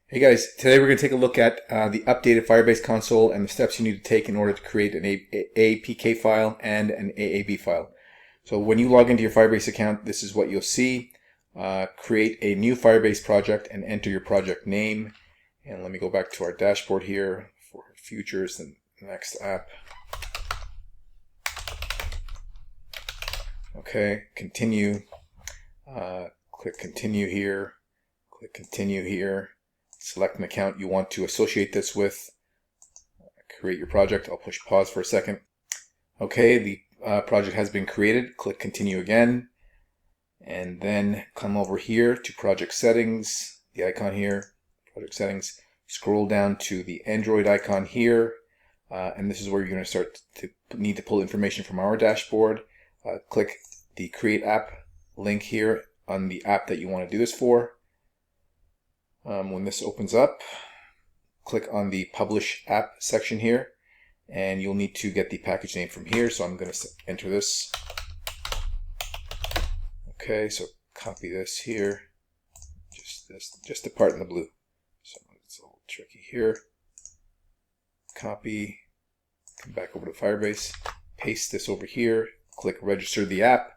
Hey guys, today we're going to take a look at the updated Firebase console and the steps you need to take in order to create an APK file and an AAB file. So when you log into your Firebase account, this is what you'll see. Create a new Firebase project and enter your project name. And let me go back to our dashboard here for futures and the next app. Okay, continue. Click continue here. Click continue here. Select an account you want to associate this with. Create your project. I'll push pause for a second. Okay, the project has been created. Click continue again. And then come over here to project settings, the icon here, project settings. Scroll down to the Android icon here. And this is where you're going to start to need to pull information from our dashboard. Click the create app link here on the app that you want to do this for. When this opens up, click on the Publish App section here, and you'll need to get the package name from here. So I'm going to enter this. Okay, so copy this here, just the part in the blue. So it's a little tricky here. Copy, come back over to Firebase, paste this over here, click Register the app.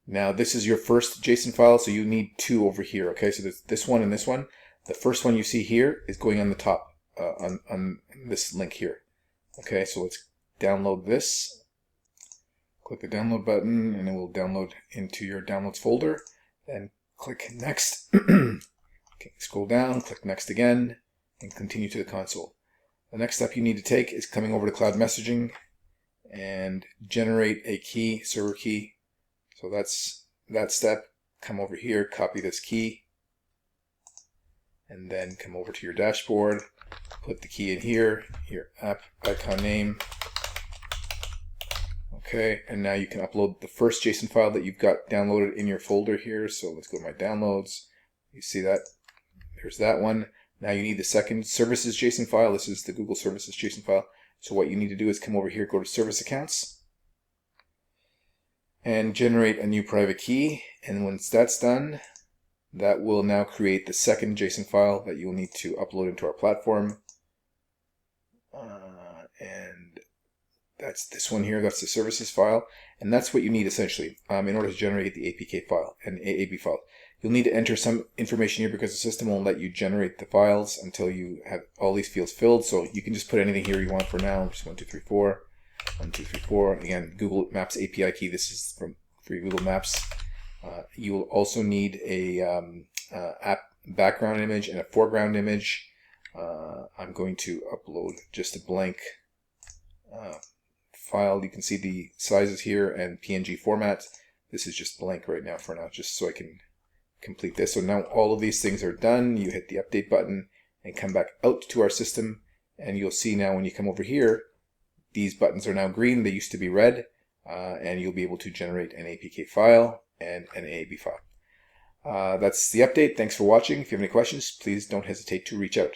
Now this is your first JSON file, so you need two over here. Okay, so there's this one and this one. The first one you see here is going on the top on this link here. Okay, so let's download this. Click the download button and it will download into your downloads folder. Then click next. Okay, scroll down, click next again, and continue to the console. The next step you need to take is coming over to cloud messaging and generate a key, server key. So that's that step. Come over here, copy this key, and then come over to your dashboard, put the key in here, your app icon name. Okay, and now you can upload the first JSON file that you've got downloaded in your folder here. So let's go to my downloads. You see that? There's that one. Now you need the second services JSON file. This is the Google Services JSON file. So what you need to do is come over here, go to service accounts, and generate a new private key. And once that's done, that will now create the second JSON file that you'll need to upload into our platform. And that's this one here, that's the services file. And that's what you need essentially in order to generate the APK file and AAB file. You'll need to enter some information here because the system won't let you generate the files until you have all these fields filled. So you can just put anything here you want for now. Just 1, 2, 3, 4. 1, 2, 3, 4. Again, Google Maps API key. This is from free Google Maps. You will also need a app background image and a foreground image. I'm going to upload just a blank file. You can see the sizes here and PNG format. This is just blank right now for now, just so I can complete this. So now all of these things are done. You hit the update button and come back out to our system, and you'll see now when you come over here, these buttons are now green. They used to be red, and you'll be able to generate an APK file and an AAB file. That's the update. Thanks for watching. If you have any questions, please don't hesitate to reach out.